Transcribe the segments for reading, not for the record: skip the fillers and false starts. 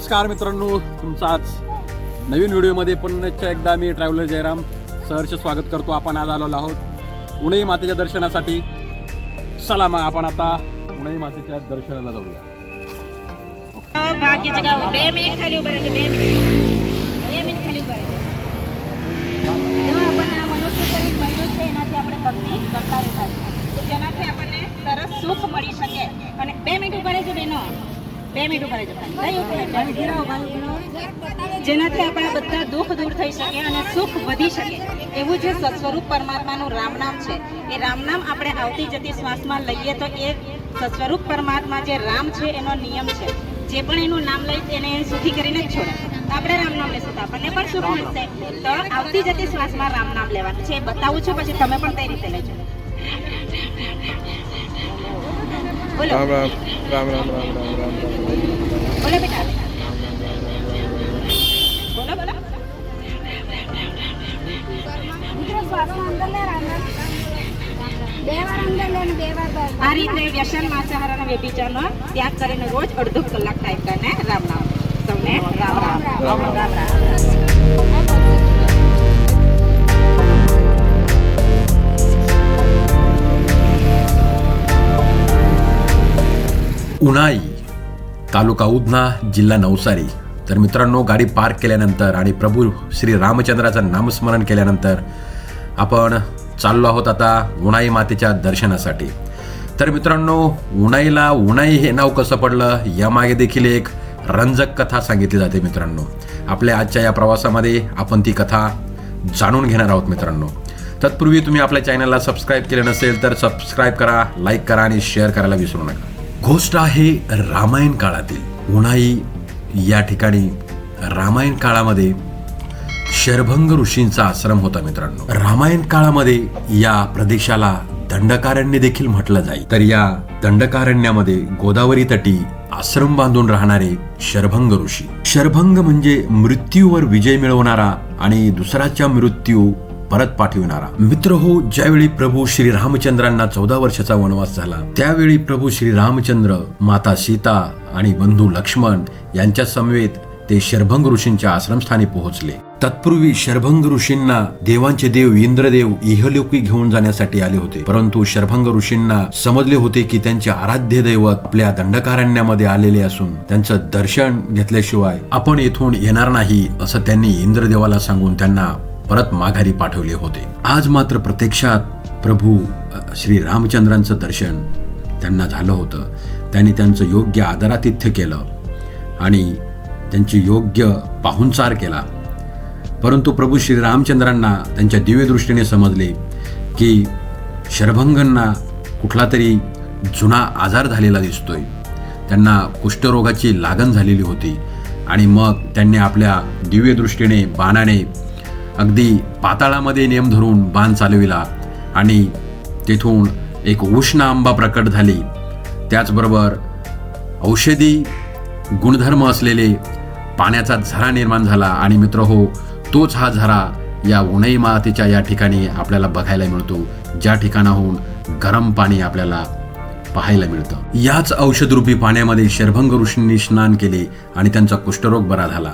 नमस्कार मित्रांनो, तुमचं आज नवीन व्हिडिओमध्ये पुन्हा एकदा मी ट्रॅव्हलर जयराम सहर्ष स्वागत करतो. आपण आज आलेलो आहोत उणई मातेच्या दर्शनासाठी. चला मग आपण आता उणई मातेच्या दर्शनाला जाऊया. बाकीचं गाव 2 मिनिट खाली उभं राहायचं, 2 मिनिट खाली उभं राहायचं. जेव्हा आपण मनुष्य मनुष्य आहे ना ते આપણે ભક્તિ કરતા રહેતા તો જેનાથી આપણને સરસ સુખ મળી શકે. અને 2 મિનિટ ઉભા રહેજો બેનો, 2 મિનિટ ઉભા રહેજો. જેનાથી આપણા બધા દુઃખ દૂર થઈ શકે અને સુખ વધી શકે. એવું જે સત્સ્વરૂપ પરમાત્માનું રામ નામ છે, એ રામ નામ આપણે આવતી જતી શ્વાસમાં લઈએ તો એ સત્સ્વરૂપ પરમાત્મા જે રામ છે એનો નિયમ છે, જે પણ એનું નામ લઈ એને સુખી કરીને જ છોડે. આપણે રામ નામ લેશું તો આપણને પણ સુખ મળશે. તો આવતી જતી શ્વાસમાં રામ નામ લેવાનું છે. બતાવું છું, પછી તમે પણ તે રીતે લેજો. બોલો રામ રામ રામ રામ રામ રામ રામ બોલો બેટા, બોલો બોલો. આ રીતે વ્યસન માંસાહાર અને વ્યભિચારનો ત્યાગ કરીને રોજ અડધો કલાક ટાઈપ કરીને રામ નામ. તમને રામ રામ રામ રામ રામ. उणाई तालुका उधना जिल्हा नवसारी. तर मित्रांनो, गाडी पार्क केल्यानंतर आणि प्रभू श्री रामचंद्राचं नामस्मरण केल्यानंतर आपण चाललो आहोत आता उणाई मातेच्या दर्शनासाठी. तर मित्रांनो, उणाईला उणाई हे नाव कसं पडलं यामागे देखील एक रंजक कथा सांगितली जाते. मित्रांनो, आपल्या आजच्या या प्रवासामध्ये आपण ती कथा जाणून घेणार आहोत. मित्रांनो, तत्पूर्वी तुम्ही आपल्या चॅनलला सबस्क्राईब केलं नसेल तर सबस्क्राईब करा, लाईक करा आणि शेअर करायला विसरू नका. गोष्ट आहे रामायण काळातील. उणाई या ठिकाणी रामायण काळामध्ये शरभंग ऋषींचा आश्रम होता. मित्रांनो, रामायण काळामध्ये या प्रदेशाला दंडकारण्य देखील म्हटलं जाईल. तर या दंडकारण्यामध्ये गोदावरी तटी आश्रम बांधून राहणारे शरभंग ऋषी. शरभंग म्हणजे मृत्यूवर विजय मिळवणारा आणि दुसऱ्याचा मृत्यू परत पाठविणारा. मित्र हो, ज्यावेळी प्रभू श्री रामचंद्रांना 14 वर्षाचा वनवास झाला, त्यावेळी प्रभू श्री रामचंद्र, माता सीता आणि बंधू लक्ष्मण यांच्या समवेत ते शरभंग ऋषींच्या आश्रमस्थानी पोहोचले. तत्पूर्वी शरभंग ऋषींना देवांचे देव इंद्रदेव इहलोकी घेऊन जाण्यासाठी आले होते. परंतु शरभंग ऋषींना समजले होते की त्यांचे आराध्य दैवत आपल्या दंडकारण्यामध्ये आलेले असून त्यांचं दर्शन घेतल्याशिवाय आपण येथून येणार नाही, असं त्यांनी इंद्रदेवाला सांगून त्यांना परत माघारी पाठवले होते. आज मात्र प्रत्यक्षात प्रभू श्री रामचंद्रांचं दर्शन त्यांना झालं होतं. त्यांनी त्यांचं योग्य आदरातिथ्य केलं आणि त्यांची योग्य पाहुणचार केला. परंतु प्रभू श्री रामचंद्रांना त्यांच्या दिव्य दृष्टीने समजले की शरभंगांना कुठला तरी जुना आजार झालेला दिसतोय. त्यांना कुष्ठरोगाची लागण झालेली होती आणि मग त्यांनी आपल्या दिव्य दृष्टीने बाणाने अगदी पाताळामध्ये नेम धरून बाण चालविला आणि तेथून एक उष्ण आंबा प्रकट झाली. त्याचबरोबर औषधी गुणधर्म असलेले पाण्याचा झरा निर्माण झाला. आणि मित्र हो, तोच हा झरा या उणई मातेच्या या ठिकाणी आपल्याला बघायला मिळतो, ज्या ठिकाणाहून गरम पाणी आपल्याला पाहायला मिळतं. याच औषधरूपी पाण्यामध्ये शरभंग ऋषींनी स्नान केले आणि त्यांचा कुष्ठरोग बरा झाला.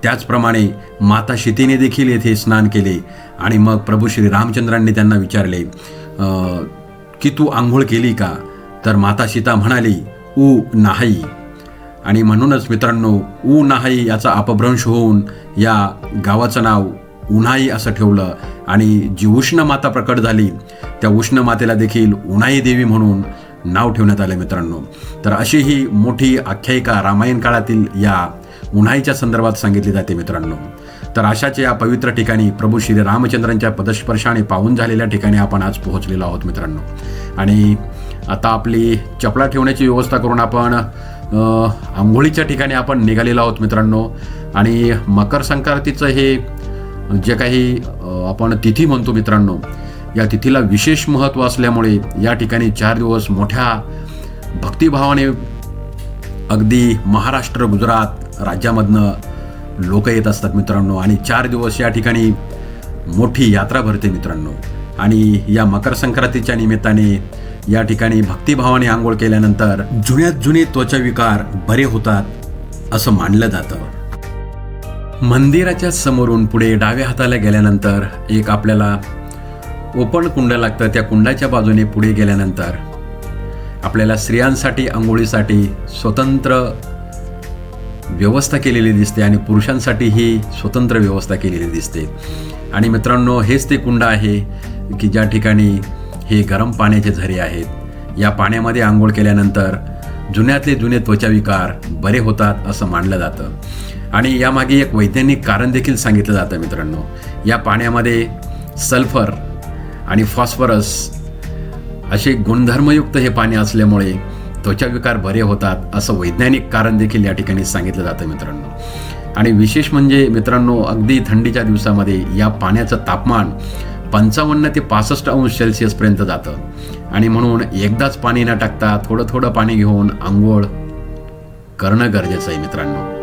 त्याचप्रमाणे माता सीतेने देखील येथे स्नान केले. आणि मग प्रभू श्री रामचंद्रांनी त्यांना विचारले की तू आंघोळ केली का? तर माता सीता म्हणाली, ऊ नाही. आणि म्हणूनच मित्रांनो, ऊ नाही याचा अपभ्रंश होऊन या गावाचं नाव उणाई असं ठेवलं. आणि जी उष्ण माता प्रकट झाली त्या उष्ण मातेला देखील उणाई देवी म्हणून नाव ठेवण्यात आले. मित्रांनो, तर अशी ही मोठी आख्यायिका रामायण काळातील या उणाईच्या संदर्भात सांगितली जाते. मित्रांनो, तर अशाच या पवित्र ठिकाणी प्रभू श्री रामचंद्रांच्या पदस्पर्शाने पावन झालेल्या ठिकाणी आपण आज पोहोचलेलो आहोत. मित्रांनो, आणि आता आपली चपला ठेवण्याची व्यवस्था करून आपण आंघोळीच्या ठिकाणी आपण निघालेलो आहोत. मित्रांनो, आणि मकर संक्रांतीचं हे जे काही आपण तिथी म्हणतो मित्रांनो, या तिथीला विशेष महत्त्व असल्यामुळे या ठिकाणी 4 दिवस मोठ्या भक्तिभावाने अगदी महाराष्ट्र गुजरात राज्यामधनं लोक येत असतात. मित्रांनो, आणि 4 दिवस या ठिकाणी मोठी यात्रा भरते. मित्रांनो, आणि या मकर संक्रांतीच्या निमित्ताने या ठिकाणी भक्तिभावाने आंघोळ केल्यानंतर जुन्यात जुने त्वचा विकार बरे होतात. असं मानलं जातं. मंदिराच्या समोरून पुढे डाव्या हाताला गेल्यानंतर एक आपल्याला ओपन कुंड लागतं. त्या कुंडाच्या बाजूने पुढे गेल्यानंतर आपल्याला स्त्रियांसाठी आंघोळीसाठी स्वतंत्र व्यवस्था केलेली दिसते आणि पुरुषांसाठी ही स्वतंत्र व्यवस्था केलेली दिसते. आणि मित्रांनो, हेच ते कुंड आहे की ज्या ठिकाणी हे गरम पाण्याचे झरे आहेत. या पाण्यामध्ये आंघोळ केल्यानंतर जुन्यातले जुने त्वचाविकार बरे होतात असं मानलं जातं. आणि यामागे एक वैज्ञानिक कारण देखील सांगितलं जातं मित्रांनो. या पाण्यामध्ये सल्फर आणि फॉस्फरस असे गुणधर्मयुक्त हे पाणी असल्यामुळे त्वचाविकार बरे होतात असं वैज्ञानिक कारण देखील या ठिकाणी सांगितलं जातं मित्रांनो. आणि विशेष म्हणजे मित्रांनो, अगदी थंडीच्या दिवसामध्ये या पाण्याचं तापमान 55 ते 65 अंश सेल्सिअसपर्यंत जातं. आणि म्हणून एकदाच पाणी न टाकता थोडं थोडं पाणी घेऊन आंघोळ करणं गरजेचं आहे मित्रांनो.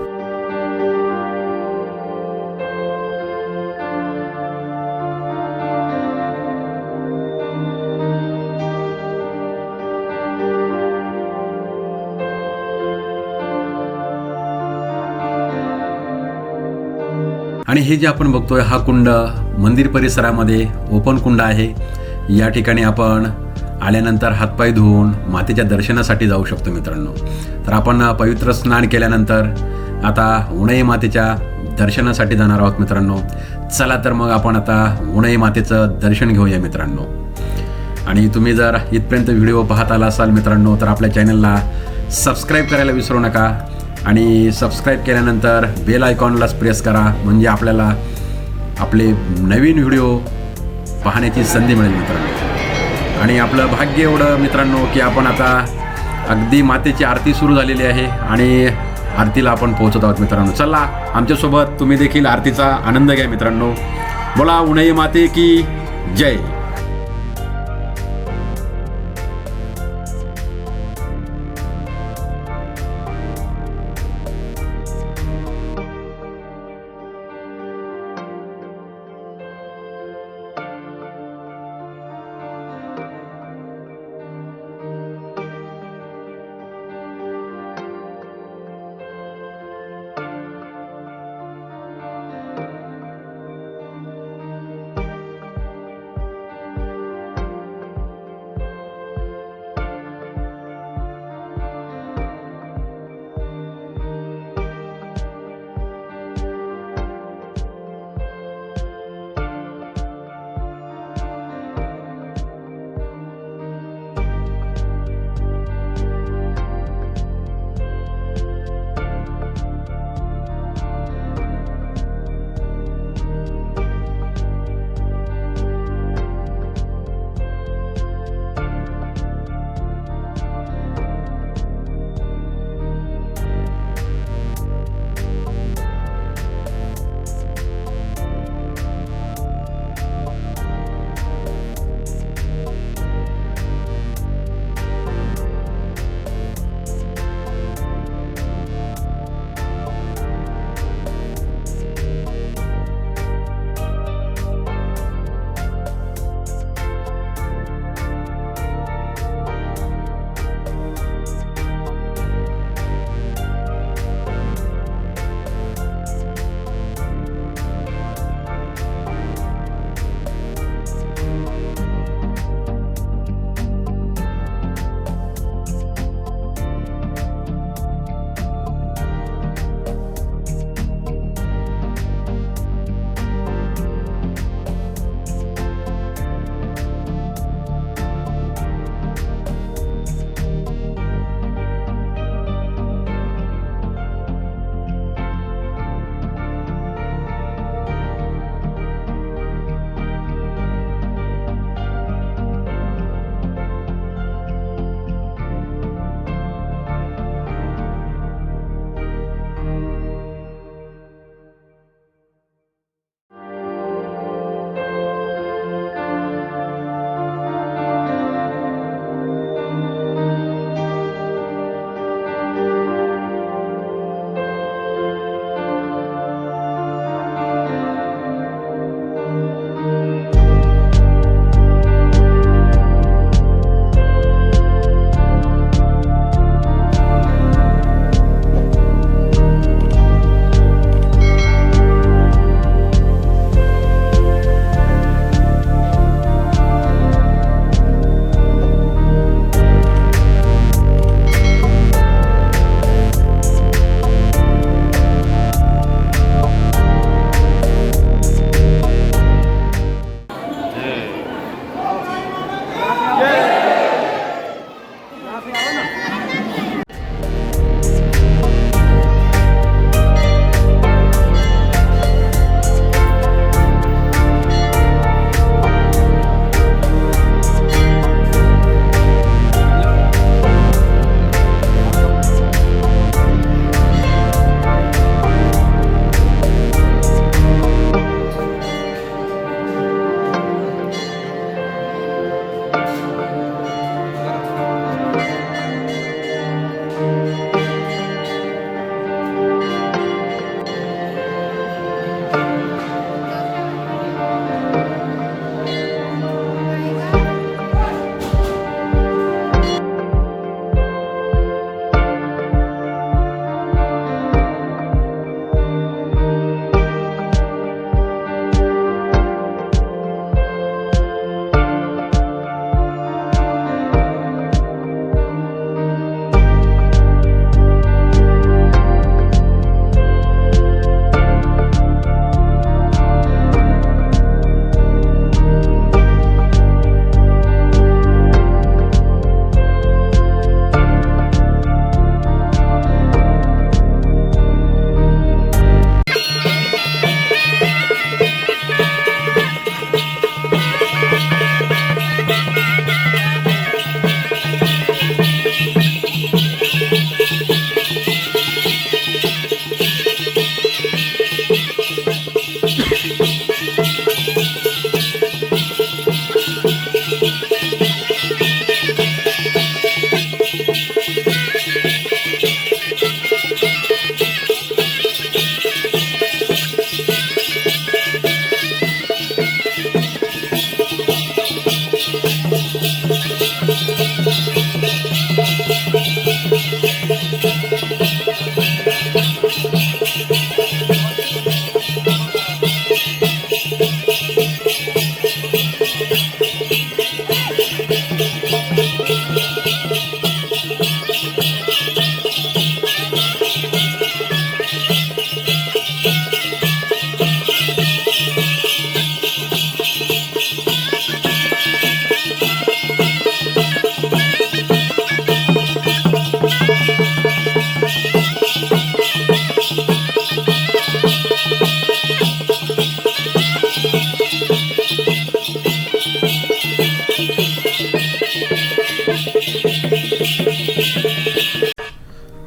आणि हे जे आपण बघतोय हा कुंड मंदिर परिसरामध्ये ओपन कुंड आहे. या ठिकाणी आपण आल्यानंतर हातपाय धुवून मातेच्या दर्शनासाठी जाऊ शकतो मित्रांनो. तर आपण पवित्र स्नान केल्यानंतर आता उणई मातेच्या दर्शनासाठी जाणार आहोत मित्रांनो. चला तर मग आपण आता उणई मातेचं दर्शन घेऊया मित्रांनो. आणि तुम्ही जर इथपर्यंत व्हिडिओ पाहत आला असाल मित्रांनो तर आपल्या चॅनलला सबस्क्राईब करायला विसरू नका. आणि सबस्क्राईब केल्यानंतर बेल आयकॉनलाच प्रेस करा, म्हणजे आपल्याला आपले नवीन व्हिडिओ पाहण्याची संधी मिळेल मित्रांनो. आणि आपलं भाग्य एवढं मित्रांनो की आपण आता अगदी मातेची आरती सुरू झालेली आहे आणि आरतीला आपण पोहोचत आहोत मित्रांनो. चला आमच्यासोबत तुम्ही देखील आरतीचा आनंद घ्या मित्रांनो. बोला उणई माते की जय.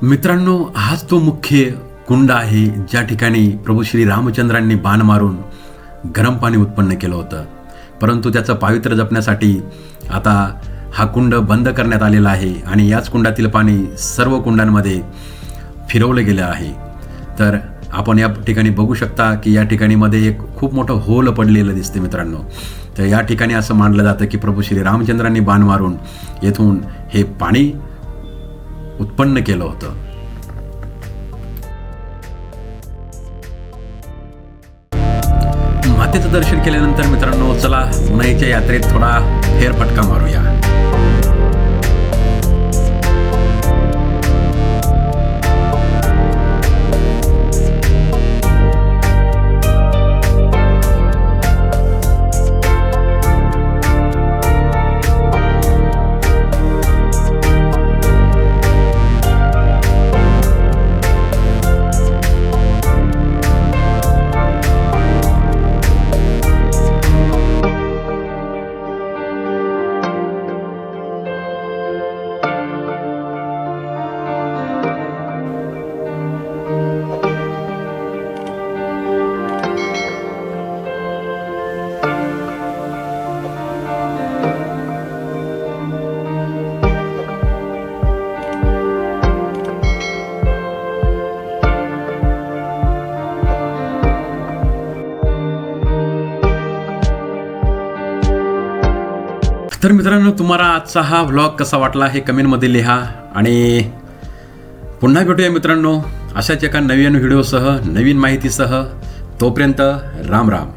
मित्रांनो, हाच तो मुख्य कुंड आहे ज्या ठिकाणी प्रभू श्री रामचंद्रांनी बाण मारून गरम पाणी उत्पन्न केलं होतं. परंतु त्याचं पावित्र्य जपण्यासाठी आता हा कुंड बंद करण्यात आलेला आहे आणि याच कुंडातील पाणी सर्व कुंडांमध्ये फिरवलं गेलं आहे. तर आपण या ठिकाणी बघू शकता की या ठिकाणी मध्ये एक खूप मोठं होल पडलेलं दिसते मित्रांनो. तर या ठिकाणी असं मानलं जातं की प्रभू श्री रामचंद्रांनी बाण मारून येथून हे पाणी उत्पन्न केलं होतं. मातेचं दर्शन केल्यानंतर मित्रांनो, चला उन्हाळ्याच्या यात्रेत थोडा फेरफटका मारूया. तर मित्रांनो, तुम्हाला आजचा हा व्लॉग कसा वाटला हे कमेंटमध्ये लिहा आणि पुन्हा भेटूया मित्रांनो अशाच एका नवीन व्हिडिओसह, नवीन माहितीसह. तोपर्यंत राम राम.